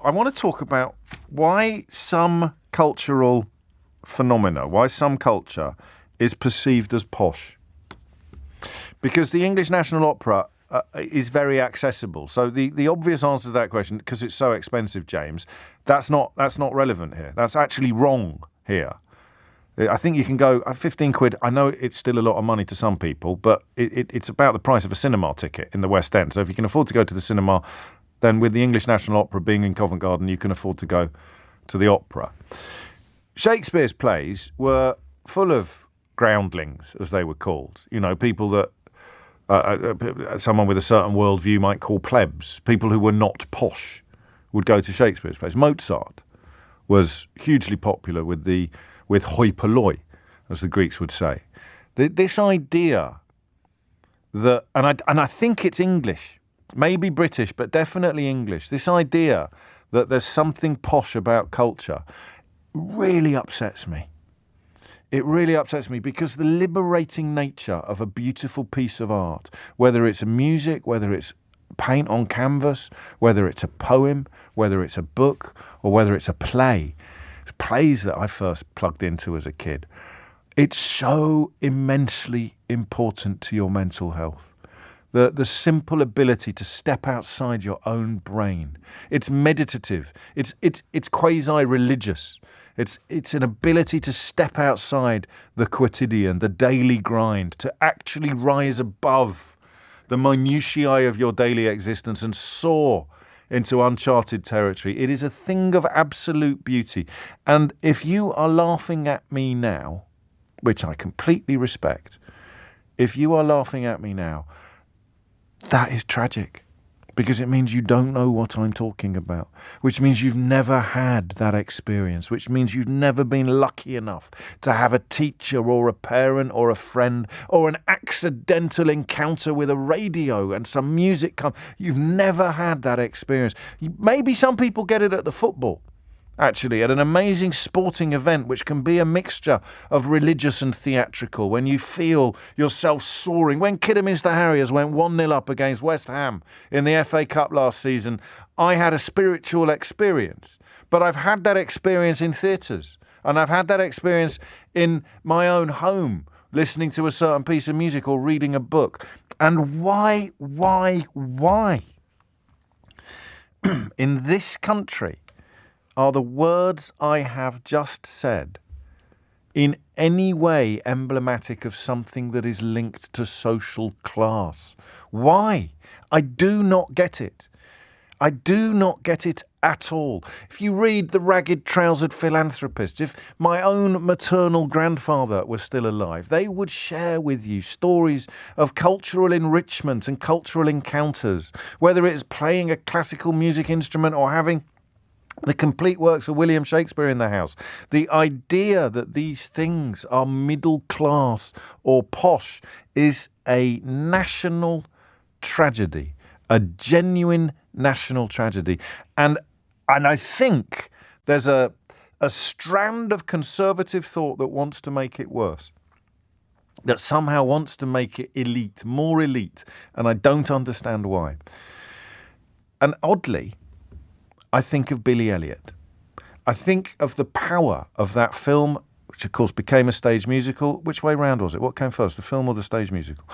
I want to talk about why some cultural phenomena, why some culture is perceived as posh. Because the English National Opera is very accessible. So the obvious answer to that question, because it's so expensive, James, that's not relevant here. That's actually wrong here. I think you can go, 15 quid, I know it's still a lot of money to some people, but it's about the price of a cinema ticket in the West End. So if you can afford to go to the cinema, then with the English National Opera being in Covent Garden, you can afford to go to the opera. Shakespeare's plays were full of groundlings, as they were called. You know, people that someone with a certain worldview might call plebs. People who were not posh would go to Shakespeare's plays. Mozart was hugely popular with hoi polloi, as the Greeks would say. This idea that, and I think it's English, maybe British, but definitely English. This idea that there's something posh about culture really upsets me. It really upsets me because the liberating nature of a beautiful piece of art, whether it's music, whether it's paint on canvas, whether it's a poem, whether it's a book, or whether it's a play, it's plays that I first plugged into as a kid. It's so immensely important to your mental health. The simple ability to step outside your own brain. It's meditative. It's quasi-religious. It's an ability to step outside the quotidian, the daily grind, to actually rise above the minutiae of your daily existence and soar into uncharted territory. It is a thing of absolute beauty. And if you are laughing at me now, which I completely respect, if you are laughing at me now, that is tragic, because it means you don't know what I'm talking about, which means you've never had that experience, which means you've never been lucky enough to have a teacher or a parent or a friend or an accidental encounter with a radio and some music come. You've never had that experience. Maybe some people get it at the football, actually, at an amazing sporting event, which can be a mixture of religious and theatrical, when you feel yourself soaring. When Kidderminster Harriers went 1-0 up against West Ham in the FA Cup last season, I had a spiritual experience. But I've had that experience in theatres, and I've had that experience in my own home, listening to a certain piece of music or reading a book. And why in this country are the words I have just said in any way emblematic of something that is linked to social class? Why? I do not get it. I do not get it at all. If you read The Ragged-Trousered Philanthropist, if my own maternal grandfather was still alive, they would share with you stories of cultural enrichment and cultural encounters, whether it's playing a classical music instrument or having the complete works of William Shakespeare in the house. The idea that these things are middle class or posh is a national tragedy, a genuine national tragedy. And I think there's a strand of conservative thought that wants to make it worse, that somehow wants to make it elite, more elite, and I don't understand why. And oddly, I think of Billy Elliot. I think of the power of that film, which of course became a stage musical. Which way round was it? What came first, the film or the stage musical?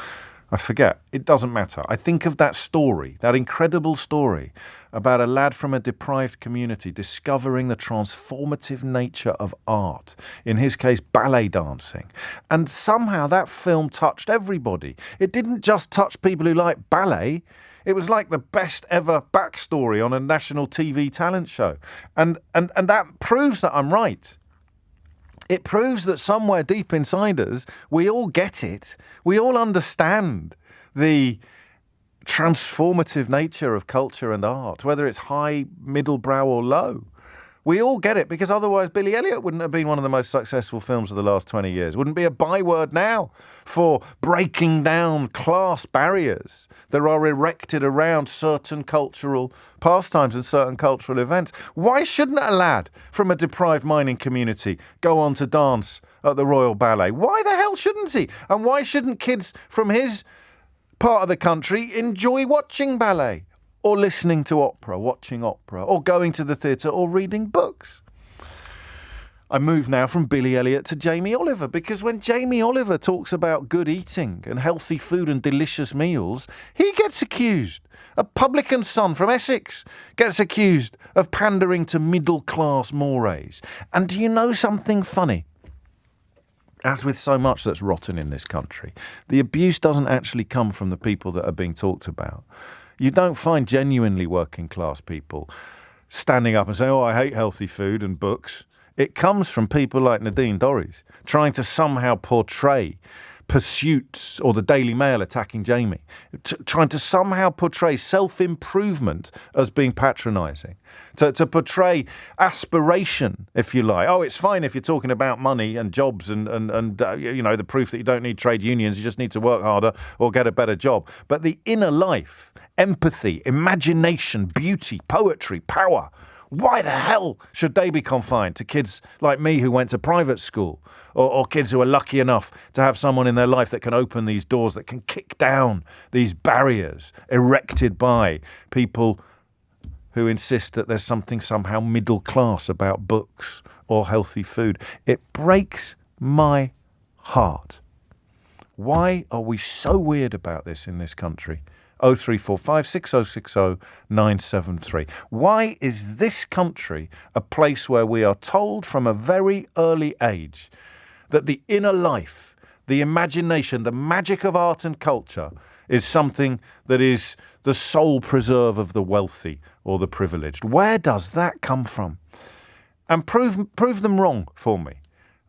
I forget. It doesn't matter. I think of that story, that incredible story about a lad from a deprived community discovering the transformative nature of art, in his case, ballet dancing. And somehow that film touched everybody. It didn't just touch people who like ballet. It was like the best ever backstory on a national TV talent show. And that proves that I'm right. It proves that somewhere deep inside us, we all get it. We all understand the transformative nature of culture and art, whether it's high, middle brow or low. We all get it, because otherwise Billy Elliot wouldn't have been one of the most successful films of the last 20 years. Wouldn't be a byword now for breaking down class barriers that are erected around certain cultural pastimes and certain cultural events. Why shouldn't a lad from a deprived mining community go on to dance at the Royal Ballet? Why the hell shouldn't he? And why shouldn't kids from his part of the country enjoy watching ballet? or listening to opera, watching opera, or going to the theatre, or reading books. I move now from Billy Elliot to Jamie Oliver, because when Jamie Oliver talks about good eating and healthy food and delicious meals, he gets accused. A publican's son from Essex gets accused of pandering to middle-class mores. And do you know something funny? As with so much that's rotten in this country, the abuse doesn't actually come from the people that are being talked about. You don't find genuinely working-class people standing up and saying, oh, I hate healthy food and books. It comes from people like Nadine Dorries trying to somehow portray Pursuits or the Daily Mail attacking Jamie, trying to somehow portray self-improvement as being patronising, to portray aspiration, if you like. Oh, it's fine if you're talking about money and jobs and the proof that you don't need trade unions, you just need to work harder or get a better job. But the inner life, empathy, imagination, beauty, poetry, power, why the hell should they be confined to kids like me who went to private school or kids who are lucky enough to have someone in their life that can open these doors, that can kick down these barriers erected by people who insist that there's something somehow middle class about books or healthy food? It breaks my heart. Why are we so weird about this in this country? 0345 6060 973. Why is this country a place where we are told from a very early age that the inner life, the imagination, the magic of art and culture is something that is the sole preserve of the wealthy or the privileged? Where does that come from? And prove them wrong for me.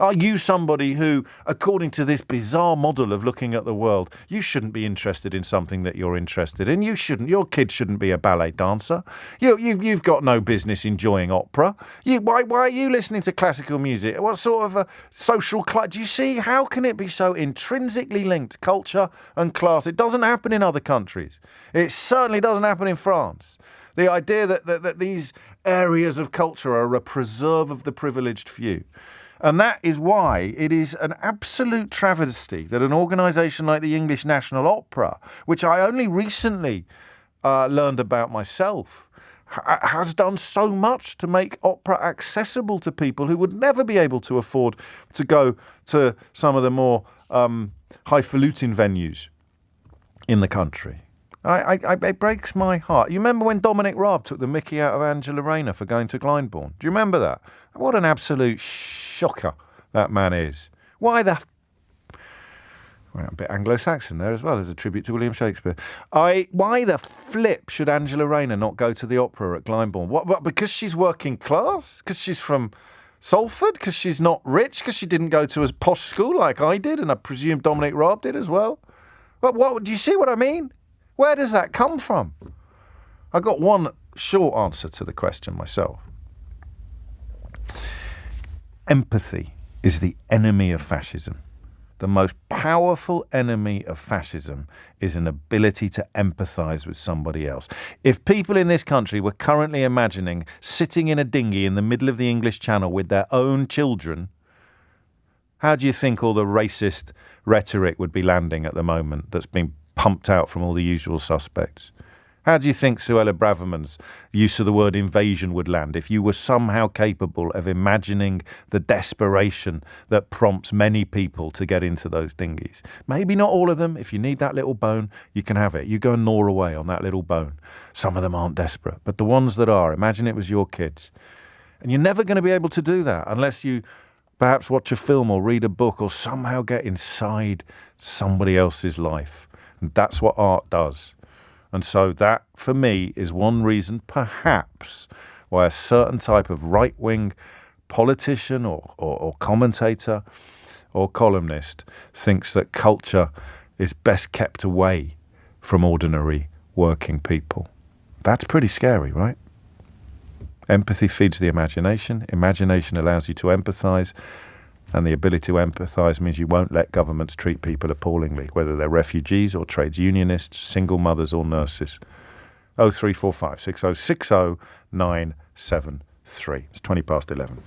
Are you somebody who, according to this bizarre model of looking at the world, you shouldn't be interested in something that you're interested in? Your kid shouldn't be a ballet dancer. You've got no business enjoying opera. Why are you listening to classical music? What sort of a social class? Do you see, how can it be so intrinsically linked, culture and class? It doesn't happen in other countries. It certainly doesn't happen in France. The idea that these areas of culture are a preserve of the privileged few. And that is why it is an absolute travesty that an organisation like the English National Opera, which I only recently learned about myself, has done so much to make opera accessible to people who would never be able to afford to go to some of the more highfalutin venues in the country. It breaks my heart. You remember when Dominic Raab took the mickey out of Angela Rayner for going to Glyndebourne? Do you remember that? What an absolute shocker that man is. Why the... Well, a bit Anglo-Saxon there as well, as a tribute to William Shakespeare. Why the flip should Angela Rayner not go to the opera at Glyndebourne? What, because she's working class? Because she's from Salford? Because she's not rich? Because she didn't go to a posh school like I did, and I presume Dominic Raab did as well? But what do you see what I mean? Where does that come from? I got one short answer to the question myself. Empathy is the enemy of fascism. The most powerful enemy of fascism is an ability to empathise with somebody else. If people in this country were currently imagining sitting in a dinghy in the middle of the English Channel with their own children, how do you think all the racist rhetoric would be landing at the moment that's been pumped out from all the usual suspects? How do you think Suella Braverman's use of the word invasion would land if you were somehow capable of imagining the desperation that prompts many people to get into those dinghies? Maybe not all of them. If you need that little bone, you can have it. You go and gnaw away on that little bone. Some of them aren't desperate, but the ones that are, imagine it was your kids. And you're never going to be able to do that unless you perhaps watch a film or read a book or somehow get inside somebody else's life. And that's what art does. And so that, for me, is one reason, perhaps, why a certain type of right-wing politician or commentator or columnist thinks that culture is best kept away from ordinary working people. That's pretty scary, right? Empathy feeds the imagination. Imagination allows you to empathise. And the ability to empathise means you won't let governments treat people appallingly, whether they're refugees or trades unionists, single mothers or nurses. 0345 6060 973. It's 20 past 11.